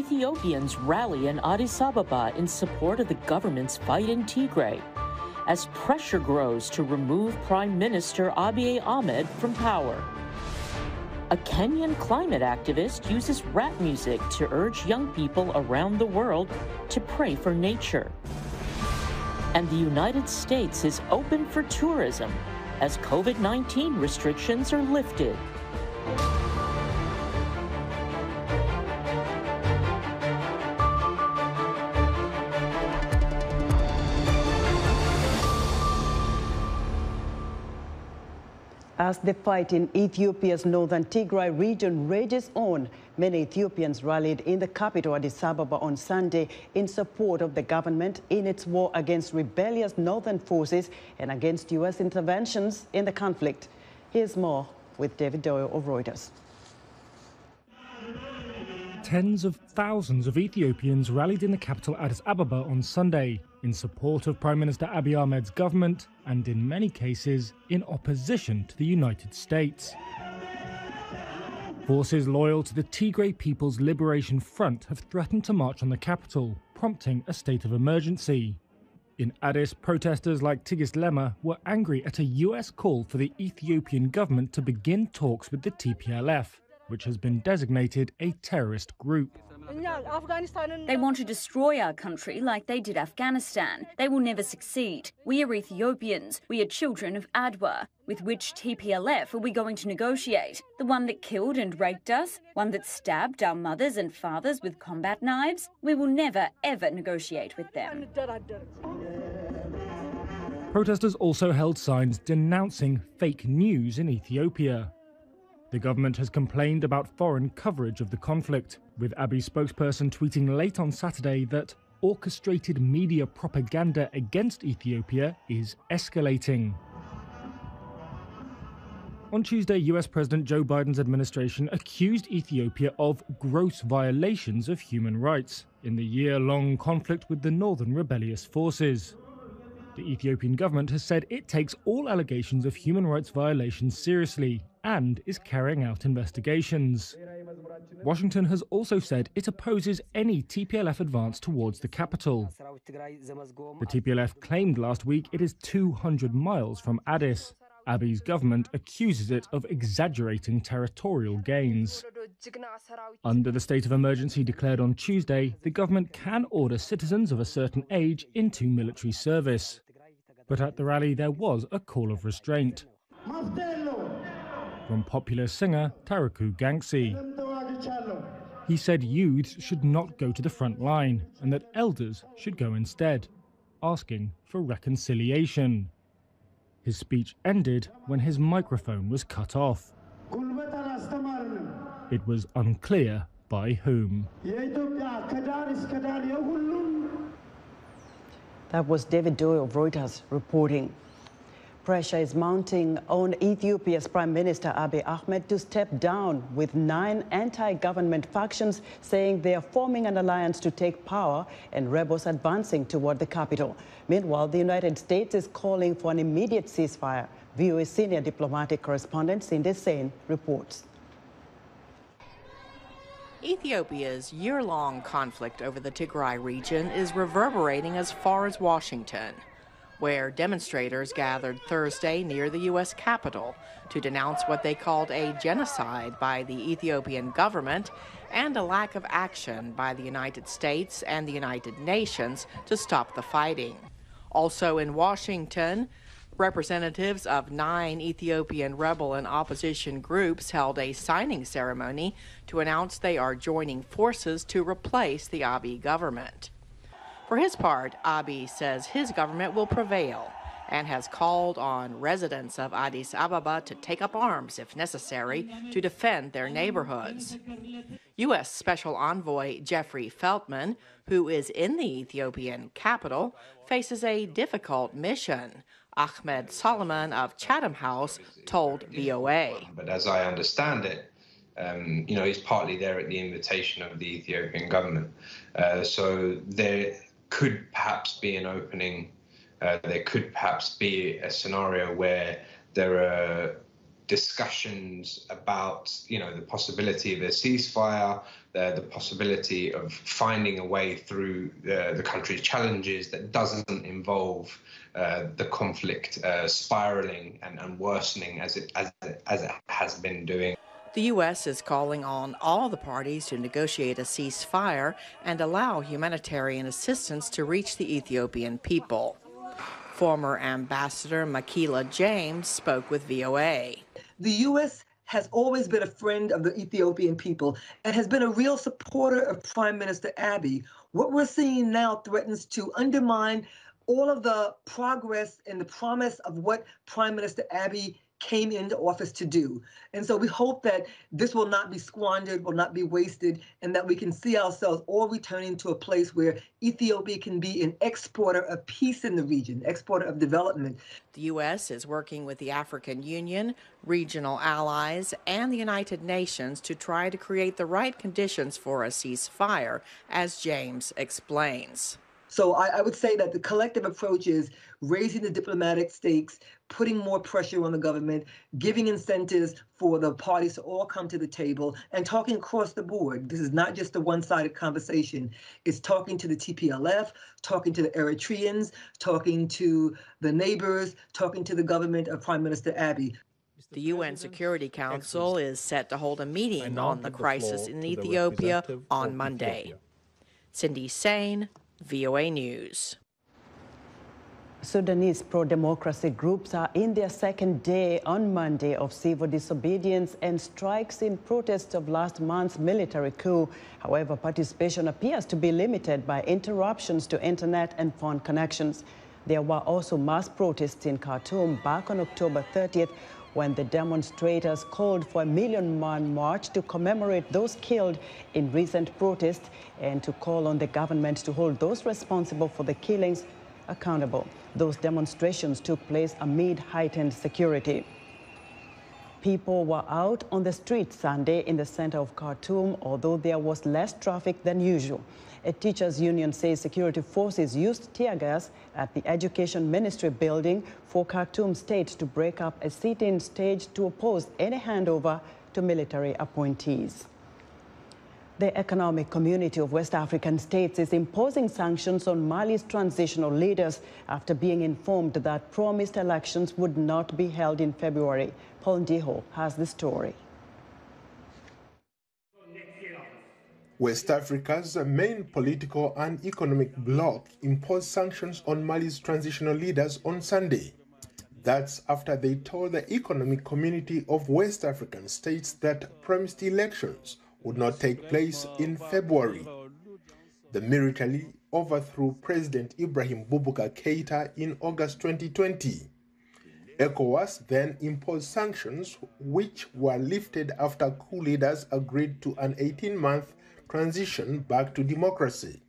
Ethiopians rally in Addis Ababa in support of the government's fight in Tigray, as pressure grows to remove Prime Minister Abiy Ahmed from power. A Kenyan climate activist uses rap music to urge young people around the world to pray for nature. And the United States is open for tourism as COVID-19 restrictions are lifted. As the fight in Ethiopia's northern Tigray region rages on, many Ethiopians rallied in the capital Addis Ababa on Sunday in support of the government in its war against rebellious northern forces and against U.S. interventions in the conflict. Here's more with David Doyle of Reuters. Tens of thousands of Ethiopians rallied in the capital Addis Ababa on Sunday in support of Prime Minister Abiy Ahmed's government and, in many cases, in opposition to the United States. Forces loyal to the Tigray People's Liberation Front have threatened to march on the capital, prompting a state of emergency. In Addis, protesters like Tigist Lema were angry at a US call for the Ethiopian government to begin talks with the TPLF, which has been designated a terrorist group. They want to destroy our country like they did Afghanistan. They will never succeed. We are Ethiopians. We are children of Adwa. With which TPLF are we going to negotiate? The one that killed and raped us? One that stabbed our mothers and fathers with combat knives? We will never, ever negotiate with them. Protesters also held signs denouncing fake news in Ethiopia. The government has complained about foreign coverage of the conflict, with Abiy's spokesperson tweeting late on Saturday that orchestrated media propaganda against Ethiopia is escalating. On Tuesday, US President Joe Biden's administration accused Ethiopia of gross violations of human rights in the year-long conflict with the northern rebellious forces. The Ethiopian government has said it takes all allegations of human rights violations seriously and is carrying out investigations. Washington has also said it opposes any TPLF advance towards the capital. The TPLF claimed last week it is 200 miles from Addis. Abiy's government accuses it of exaggerating territorial gains. Under the state of emergency declared on Tuesday, the government can order citizens of a certain age into military service. But at the rally, there was a call of restraint from popular singer Tariku Gangsi. He said youths should not go to the front line and that elders should go instead, asking for reconciliation. His speech ended when his microphone was cut off. It was unclear by whom. That was David Doyle of Reuters reporting. Pressure is mounting on Ethiopia's Prime Minister Abiy Ahmed to step down, with 9 anti-government factions saying they are forming an alliance to take power and rebels advancing toward the capital. Meanwhile, the United States is calling for an immediate ceasefire. VOA senior diplomatic correspondent Cindy Sain reports. Ethiopia's year-long conflict over the Tigray region is reverberating as far as Washington, where demonstrators gathered Thursday near the U.S. Capitol to denounce what they called a genocide by the Ethiopian government and a lack of action by the United States and the United Nations to stop the fighting. Also in Washington, representatives of 9 Ethiopian rebel and opposition groups held a signing ceremony to announce they are joining forces to replace the Abiy government. For his part, Abiy says his government will prevail and has called on residents of Addis Ababa to take up arms if necessary to defend their neighborhoods. U.S. Special Envoy Jeffrey Feltman, who is in the Ethiopian capital, faces a difficult mission. Ahmed Solomon of Chatham House told VOA. But as I understand it, he's partly there at the invitation of the Ethiopian government. So there could perhaps be an opening. There could perhaps be a scenario where there are discussions about, the possibility of a ceasefire, the possibility of finding a way through the country's challenges that doesn't involve the conflict spiraling and worsening as it has been doing. The U.S. is calling on all the parties to negotiate a ceasefire and allow humanitarian assistance to reach the Ethiopian people. Former Ambassador Makila James spoke with VOA. The U.S. has always been a friend of the Ethiopian people and has been a real supporter of Prime Minister Abiy. What we're seeing now threatens to undermine all of the progress and the promise of what Prime Minister Abiy came into office to do. And so we hope that this will not be squandered, will not be wasted, and that we can see ourselves all returning to a place where Ethiopia can be an exporter of peace in the region, exporter of development. The U.S. is working with the African Union, regional allies, and the United Nations to try to create the right conditions for a ceasefire, as James explains. So I would say that the collective approach is raising the diplomatic stakes, putting more pressure on the government, giving incentives for the parties to all come to the table, and talking across the board. This is not just a one-sided conversation. It's talking to the TPLF, talking to the Eritreans, talking to the neighbors, talking to the government of Prime Minister Abiy. The UN Security Council is set to hold a meeting on the crisis in Ethiopia on Monday. Cindy Sain, VOA News. Sudanese pro-democracy groups are in their second day on Monday of civil disobedience and strikes in protest of last month's military coup. However, participation appears to be limited by interruptions to internet and phone connections. There were also mass protests in Khartoum back on October 30th when the demonstrators called for a million-man march to commemorate those killed in recent protests and to call on the government to hold those responsible for the killings accountable. Those demonstrations took place amid heightened security. People were out on the streets Sunday in the center of Khartoum, although there was less traffic than usual. A teachers' union says security forces used tear gas at the Education Ministry building for Khartoum State to break up a sit-in stage to oppose any handover to military appointees. The Economic Community of West African States is imposing sanctions on Mali's transitional leaders after being informed that promised elections would not be held in February. Paul Ndiho has the story. West Africa's main political and economic bloc imposed sanctions on Mali's transitional leaders on Sunday. That's after they told the Economic Community of West African States that promised elections would not take place in February. The military overthrew President Ibrahim Boubacar Keïta in August 2020. ECOWAS then imposed sanctions which were lifted after coup leaders agreed to an 18-month transition back to democracy,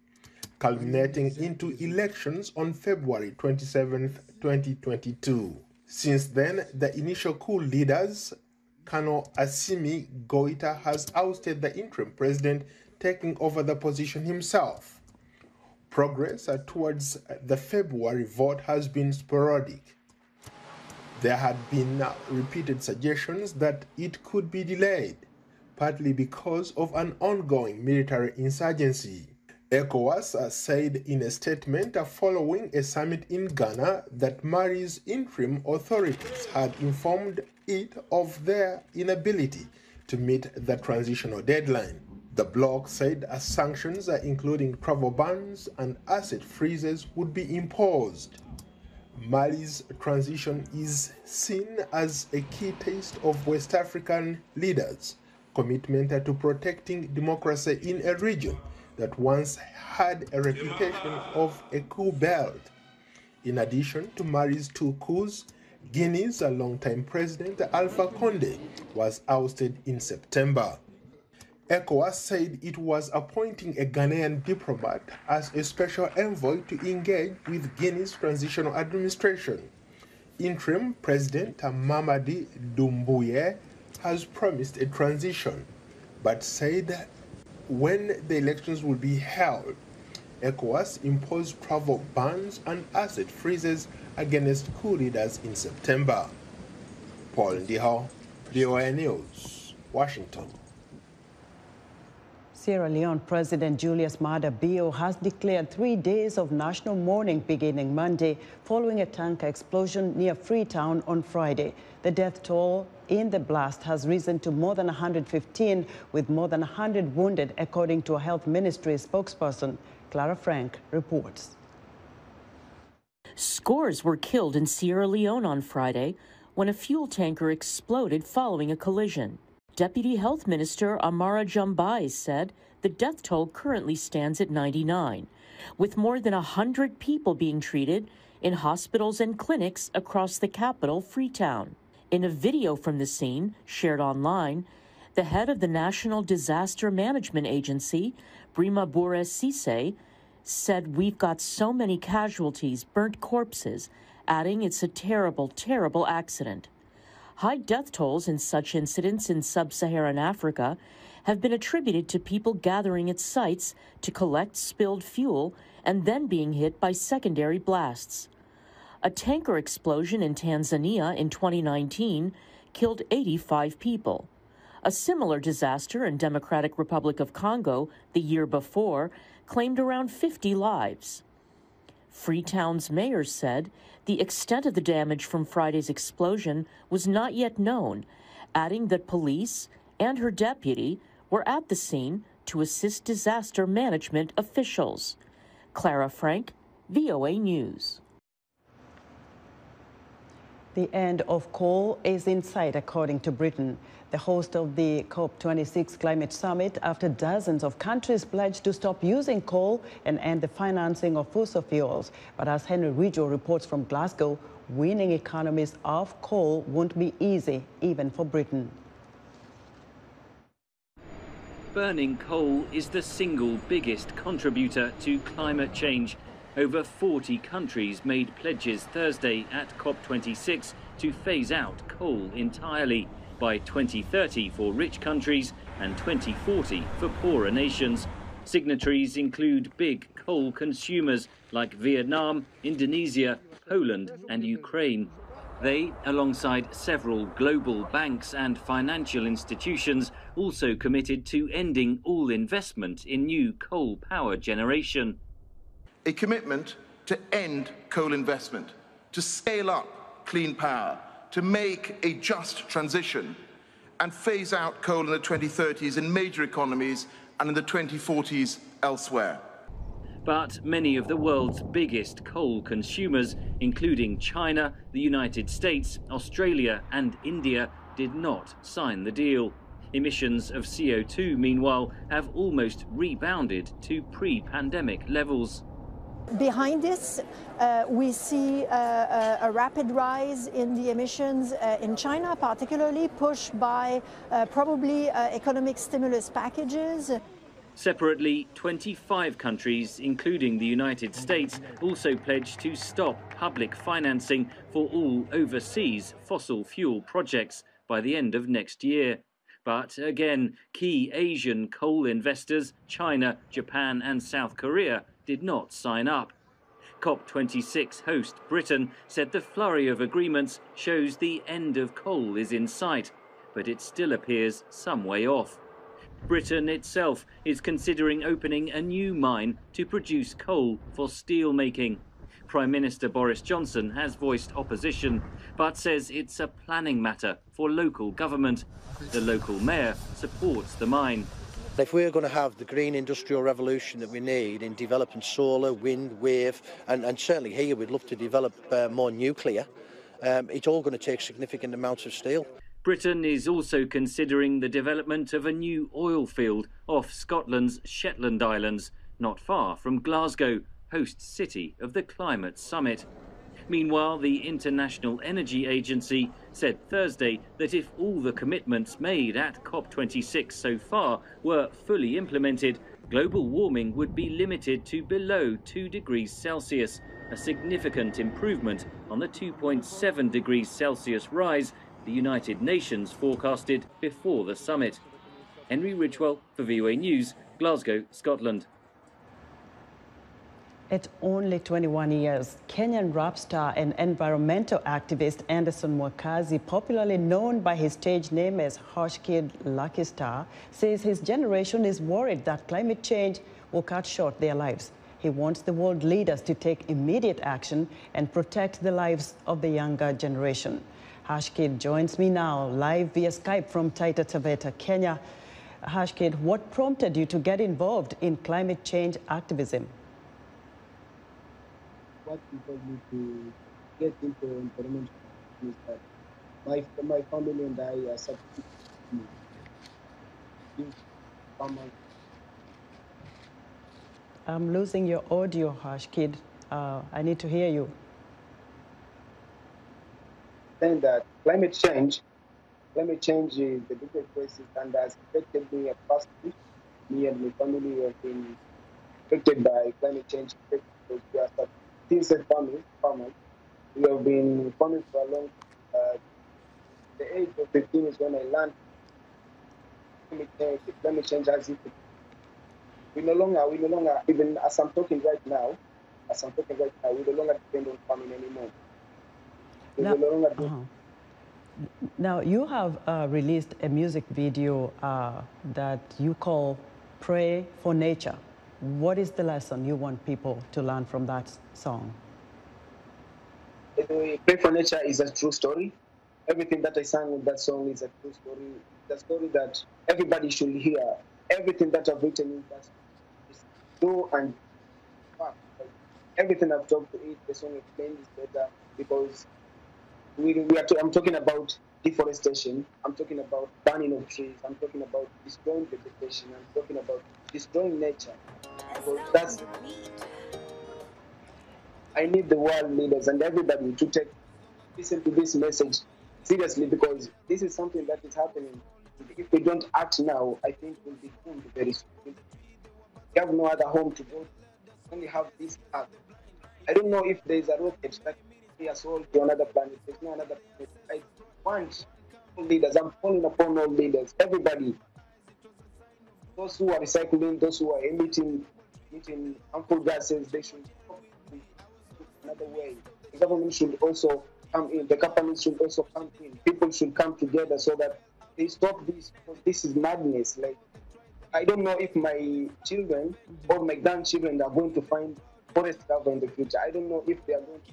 culminating into elections on February 27, 2022. Since then, the initial coup leaders, Colonel Assimi Goïta, has ousted the interim president, taking over the position himself. Progress towards the February vote has been sporadic. There had been repeated suggestions that it could be delayed, partly because of an ongoing military insurgency. ECOWAS said in a statement following a summit in Ghana that Mali's interim authorities had informed it of their inability to meet the transitional deadline. The bloc said sanctions, including travel bans and asset freezes, would be imposed. Mali's transition is seen as a key taste of West African leaders' commitment to protecting democracy in a region that once had a reputation of a coup belt. In addition to Mali's two coups, Guinea's longtime president Alpha Condé was ousted in September. ECOWAS said it was appointing a Ghanaian diplomat as a special envoy to engage with Guinea's transitional administration. Interim President Mamadi Doumbouya has promised a transition, but said when the elections will be held, ECOWAS imposed travel bans and asset freezes against coup leaders in September. Paul Ndiho, VOA News, Washington. Sierra Leone President Julius Maada Bio has declared 3 days of national mourning beginning Monday following a tanker explosion near Freetown on Friday. The death toll in the blast has risen to more than 115, with more than 100 wounded, according to a health ministry spokesperson. Clara Frank reports. Scores were killed in Sierra Leone on Friday when a fuel tanker exploded following a collision. Deputy Health Minister Amara Jambai said the death toll currently stands at 99, with more than 100 people being treated in hospitals and clinics across the capital, Freetown. In a video from the scene shared online, the head of the National Disaster Management Agency, Brima Bures Cisse, said, "We've got so many casualties, burnt corpses," adding, "It's a terrible, terrible accident." High death tolls in such incidents in sub-Saharan Africa have been attributed to people gathering at sites to collect spilled fuel and then being hit by secondary blasts. A tanker explosion in Tanzania in 2019 killed 85 people. A similar disaster in Democratic Republic of Congo the year before claimed around 50 lives. Freetown's mayor said the extent of the damage from Friday's explosion was not yet known, adding that police and her deputy were at the scene to assist disaster management officials. Clara Frank, VOA News. The end of coal is in sight, according to Britain, the host of the COP26 climate summit, after dozens of countries pledged to stop using coal and end the financing of fossil fuels. But as Henry Ridgell reports from Glasgow, weaning economies off coal won't be easy, even for Britain. Burning coal is the single biggest contributor to climate change. Over 40 countries made pledges Thursday at COP26 to phase out coal entirely by 2030 for rich countries and 2040 for poorer nations. Signatories include big coal consumers like Vietnam, Indonesia, Poland and Ukraine. They, alongside several global banks and financial institutions, also committed to ending all investment in new coal power generation. A commitment to end coal investment, to scale up clean power, to make a just transition and phase out coal in the 2030s in major economies and in the 2040s elsewhere. But many of the world's biggest coal consumers, including China, the United States, Australia and India, did not sign the deal. Emissions of CO2, meanwhile, have almost rebounded to pre-pandemic levels. Behind this, we see a rapid rise in the emissions in China, particularly pushed by probably economic stimulus packages. Separately, 25 countries, including the United States, also pledged to stop public financing for all overseas fossil fuel projects by the end of next year. But again, key Asian coal investors, China, Japan and South Korea, did not sign up. COP26 host Britain said the flurry of agreements shows the end of coal is in sight, but it still appears some way off. Britain itself is considering opening a new mine to produce coal for steel making. Prime Minister Boris Johnson has voiced opposition, but says it's a planning matter for local government. The local mayor supports the mine. If we're going to have the green industrial revolution that we need in developing solar, wind, wave, and certainly here we'd love to develop more nuclear, it's all going to take significant amounts of steel. Britain is also considering the development of a new oil field off Scotland's Shetland Islands, not far from Glasgow, host city of the climate summit. Meanwhile, the International Energy Agency said Thursday that if all the commitments made at COP26 so far were fully implemented, global warming would be limited to below 2 degrees Celsius, a significant improvement on the 2.7 degrees Celsius rise the United Nations forecasted before the summit. Henry Ridgell for VOA News, Glasgow, Scotland. At only 21 years, Kenyan rap star and environmental activist Anderson Mwakazi, popularly known by his stage name as Hush Kid Lucky Star, says his generation is worried that climate change will cut short their lives. He wants the world leaders to take immediate action and protect the lives of the younger generation. Hush Kid joins me now live via Skype from Taita Taveta, Kenya. Hush Kid, what prompted you to get involved in climate change activism? What people need to get into environmental is that my family and I are subject to farmers. I'm losing your audio, Hush Kid. I need to hear you. Saying that climate change is the biggest crisis and has affected me personally. Me and my family have been affected by climate change because we are seasoned farmers. We have been farming for a long time. The age of 15 is when I learned climate change has it. We no longer, even as I'm talking right now, we no longer depend on farming anymore. Now, you have released a music video that you call Pray for Nature. What is the lesson you want people to learn from that song? Pray for Nature is a true story. Everything that I sang with that song is a true story. The story that everybody should hear. Everything that I've written in that is true and fact. Everything I've talked to it, the song explains better because I'm talking about deforestation. I'm talking about burning of trees. I'm talking about destroying vegetation. I'm talking about destroying nature. So I need the world leaders and everybody to listen to this message seriously because this is something that is happening. If we don't act now, I think we'll be doomed very soon. We have no other home to go to. We only have this earth. I don't know if there is a rocket that we are sold to another planet. There's no another planet. I want all leaders. I'm calling upon all leaders. Everybody. Those who are recycling, those who are emitting harmful gases, they should go another way. The government should also come in. The companies should also come in. People should come together so that they stop this. Because this is madness. Like, I don't know if my children or my grandchildren are going to find forest cover in the future. I don't know if they are going to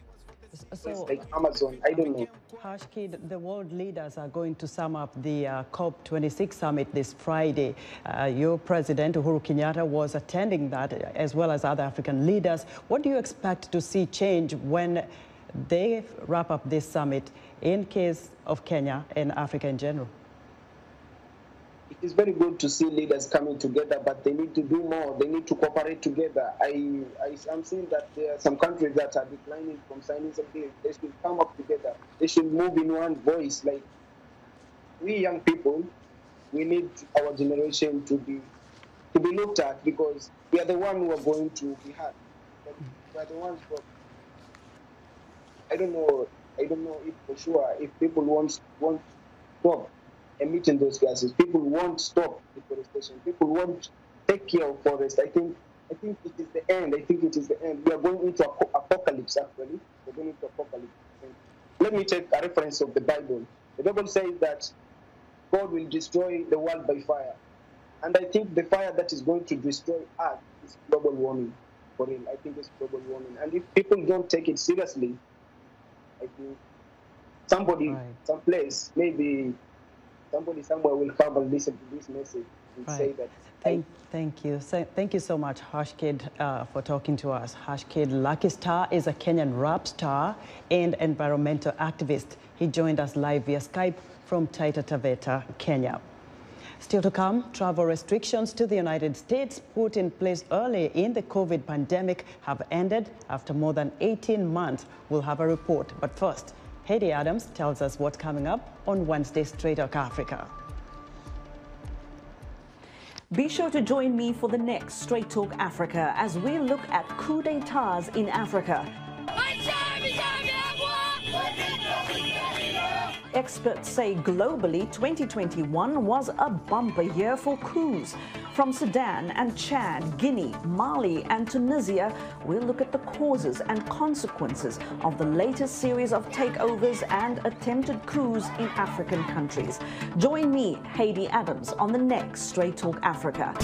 like Amazon. I don't know. Hush Kid, the world leaders are going to sum up the COP26 summit this Friday. Your president, Uhuru Kenyatta, was attending that, as well as other African leaders. What do you expect to see change when they wrap up this summit in case of Kenya and Africa in general? It is very good to see leaders coming together, but they need to do more. They need to cooperate together. I'm seeing that there are some countries that are declining from signing some deals. They should come up together. They should move in one voice. Like, we young people, we need our generation to be looked at because we are the ones who are going to be hurt. We are the ones who are, I don't know if for sure if people won't stop emitting those gases. People won't stop deforestation. People won't take care of forests. I think it is the end. We are going into apocalypse, actually. We're going into apocalypse. Let me take a reference of the Bible. The Bible says that God will destroy the world by fire. And I think the fire that is going to destroy Earth is global warming. For real, I think it's global warming. And if people don't take it seriously, I think somebody, someplace, maybe somebody somewhere will come and listen to this message and say that. Thank you. Thank you so much, Hush Kid, for talking to us. Hush Kid Lucky Star is a Kenyan rap star and environmental activist. He joined us live via Skype from Taita Taveta, Kenya. Still to come, travel restrictions to the United States put in place early in the COVID pandemic have ended after more than 18 months. We'll have a report. But first, Heidi Adams tells us what's coming up on Wednesday Straight Talk Africa. Be sure to join me for the next Straight Talk Africa as we look at coup d'etats in Africa. Experts say globally 2021 was a bumper year for coups. From Sudan and Chad, Guinea, Mali and Tunisia, we'll look at the causes and consequences of the latest series of takeovers and attempted coups in African countries. Join me, Haiti Adams, on the next Straight Talk Africa.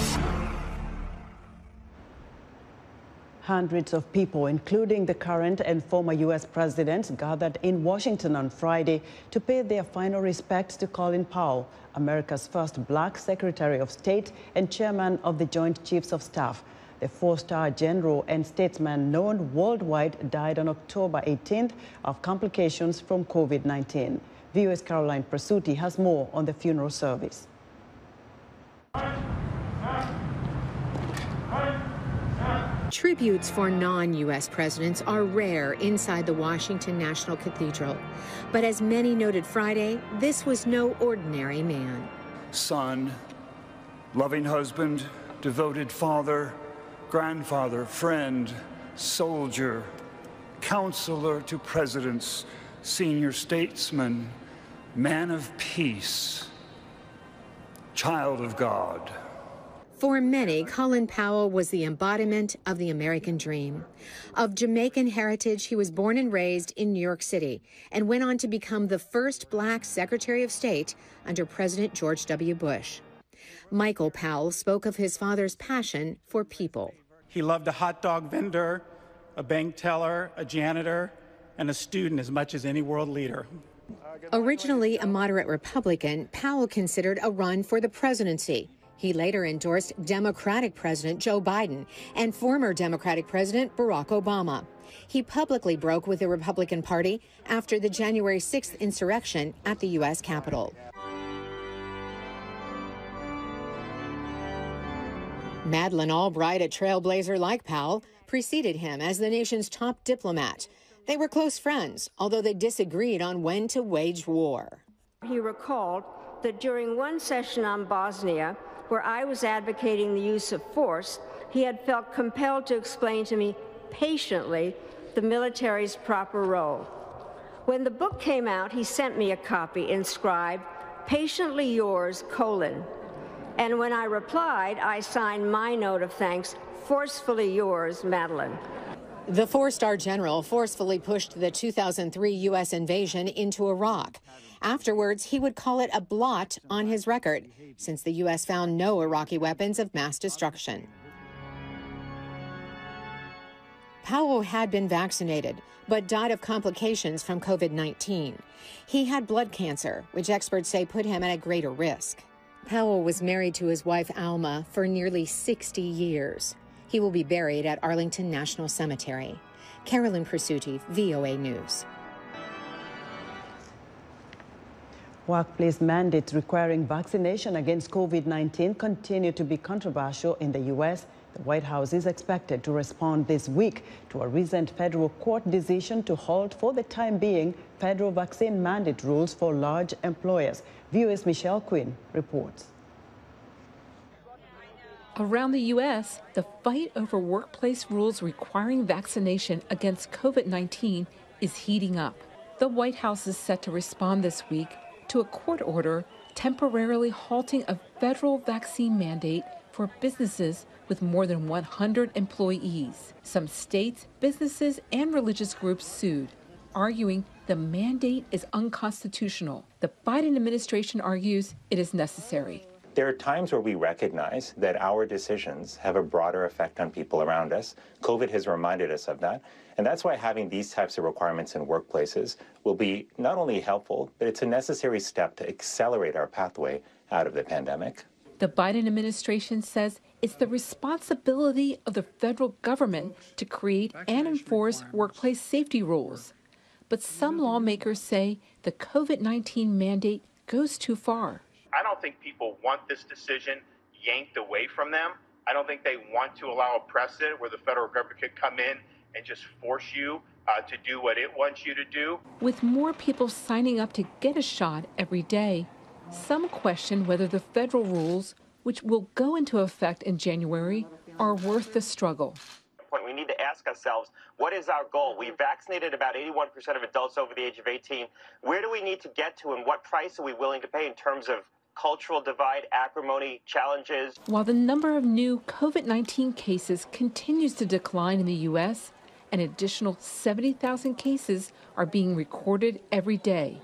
Hundreds of people, including the current and former U.S. presidents, gathered in Washington on Friday to pay their final respects to Colin Powell, America's first black Secretary of State and chairman of the Joint Chiefs of Staff. The four-star general and statesman known worldwide died on October 18th of complications from COVID-19. VOA's Caroline Prasuti has more on the funeral service. Tributes for non-U.S. presidents are rare inside the Washington National Cathedral. But as many noted Friday, this was no ordinary man. Son, loving husband, devoted father, grandfather, friend, soldier, counselor to presidents, senior statesman, man of peace, child of God. For many, Colin Powell was the embodiment of the American dream. Of Jamaican heritage, he was born and raised in New York City and went on to become the first black Secretary of State under President George W. Bush. Michael Powell spoke of his father's passion for people. He loved a hot dog vendor, a bank teller, a janitor, and a student as much as any world leader. Originally a moderate Republican, Powell considered a run for the presidency. He later endorsed Democratic President Joe Biden and former Democratic President Barack Obama. He publicly broke with the Republican Party after the January 6th insurrection at the U.S. Capitol. Madeleine Albright, a trailblazer like Powell, preceded him as the nation's top diplomat. They were close friends, although they disagreed on when to wage war. He recalled that during one session on Bosnia, where I was advocating the use of force, he had felt compelled to explain to me patiently the military's proper role. When the book came out, he sent me a copy inscribed, "Patiently yours, Colin." And when I replied, I signed my note of thanks, "Forcefully yours, Madeleine." The four-star general forcefully pushed the 2003 U.S. invasion into Iraq. Afterwards, he would call it a blot on his record, since the U.S. found no Iraqi weapons of mass destruction. Powell had been vaccinated, but died of complications from COVID-19. He had blood cancer, which experts say put him at a greater risk. Powell was married to his wife, Alma, for nearly 60 years. He will be buried at Arlington National Cemetery. Carolyn Prasuti, VOA News. Workplace mandates requiring vaccination against COVID-19 continue to be controversial in the U.S. The White House is expected to respond this week to a recent federal court decision to halt for the time being federal vaccine mandate rules for large employers. VOA's Michelle Quinn reports. Around the U.S., the fight over workplace rules requiring vaccination against COVID-19 is heating up. The White House is set to respond this week to a court order temporarily halting a federal vaccine mandate for businesses with more than 100 employees. Some states, businesses, and religious groups sued, arguing the mandate is unconstitutional. The Biden administration argues it is necessary. There are times where we recognize that our decisions have a broader effect on people around us. COVID has reminded us of that. And that's why having these types of requirements in workplaces will be not only helpful, but it's a necessary step to accelerate our pathway out of the pandemic. The Biden administration says it's the responsibility of the federal government to create and enforce workplace safety rules. But some lawmakers say the COVID-19 mandate goes too far. I don't think people want this decision yanked away from them. I don't think they want to allow a precedent where the federal government could come in and just force you to do what it wants you to do. With more people signing up to get a shot every day, some question whether the federal rules, which will go into effect in January, are worth the struggle. We need to ask ourselves, what is our goal? We vaccinated about 81% of adults over the age of 18. Where do we need to get to, and what price are we willing to pay in terms of cultural divide, acrimony, challenges. While the number of new COVID-19 cases continues to decline in the U.S., an additional 70,000 cases are being recorded every day.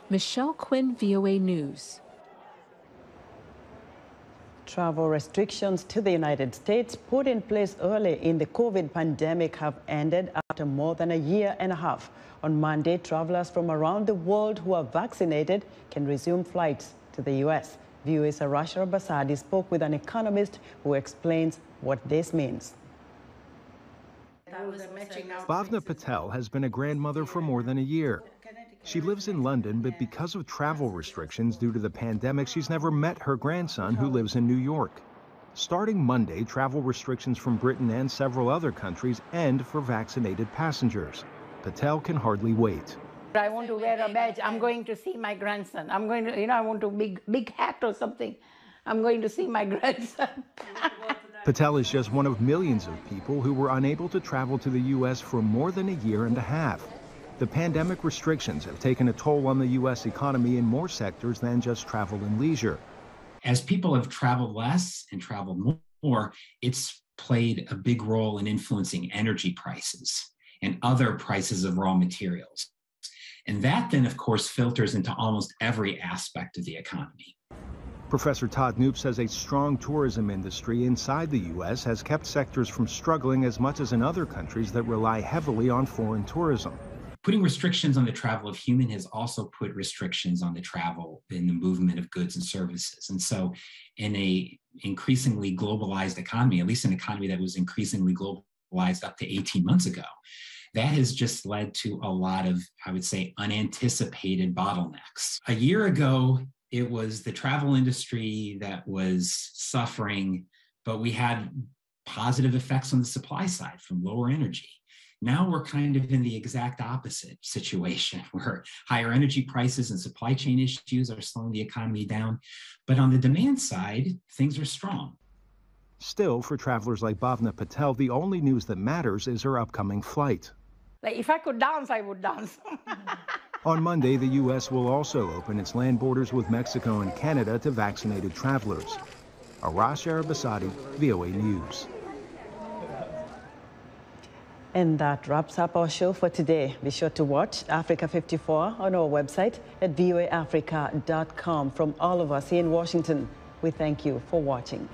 Michelle Quinn, VOA News. Travel restrictions to the United States put in place early in the COVID pandemic have ended after more than a year and a half. On Monday, travelers from around the world who are vaccinated can resume flights to the U.S. VOA's Arashara Basadi spoke with an economist who explains what this means. Bhavna Patel has been a grandmother for more than a year. She lives in London, but because of travel restrictions due to the pandemic, she's never met her grandson who lives in New York. Starting Monday, travel restrictions from Britain and several other countries end for vaccinated passengers. Patel can hardly wait. I want to wear a badge. I'm going to see my grandson. I'm going to, I want a big hat or something. I'm going to see my grandson. Patel is just one of millions of people who were unable to travel to the U.S. for more than a year and a half. The pandemic restrictions have taken a toll on the U.S. economy in more sectors than just travel and leisure. As people have traveled less and traveled more, it's played a big role in influencing energy prices and other prices of raw materials. And that then, of course, filters into almost every aspect of the economy. Professor Todd Knoop says a strong tourism industry inside the U.S. has kept sectors from struggling as much as in other countries that rely heavily on foreign tourism. Putting restrictions on the travel of human has also put restrictions on the travel in the movement of goods and services. And so in a increasingly globalized economy, at least an economy that was increasingly globalized up to 18 months ago, that has just led to a lot of, I would say, unanticipated bottlenecks. A year ago, it was the travel industry that was suffering, but we had positive effects on the supply side from lower energy. Now we're kind of in the exact opposite situation where higher energy prices and supply chain issues are slowing the economy down. But on the demand side, things are strong. Still, for travelers like Bhavna Patel, the only news that matters is her upcoming flight. Like if I could dance, I would dance. On Monday, the U.S. will also open its land borders with Mexico and Canada to vaccinated travelers. Arash Arabasadi, VOA News. And that wraps up our show for today. Be sure to watch Africa 54 on our website at voaafrica.com. From all of us here in Washington, we thank you for watching.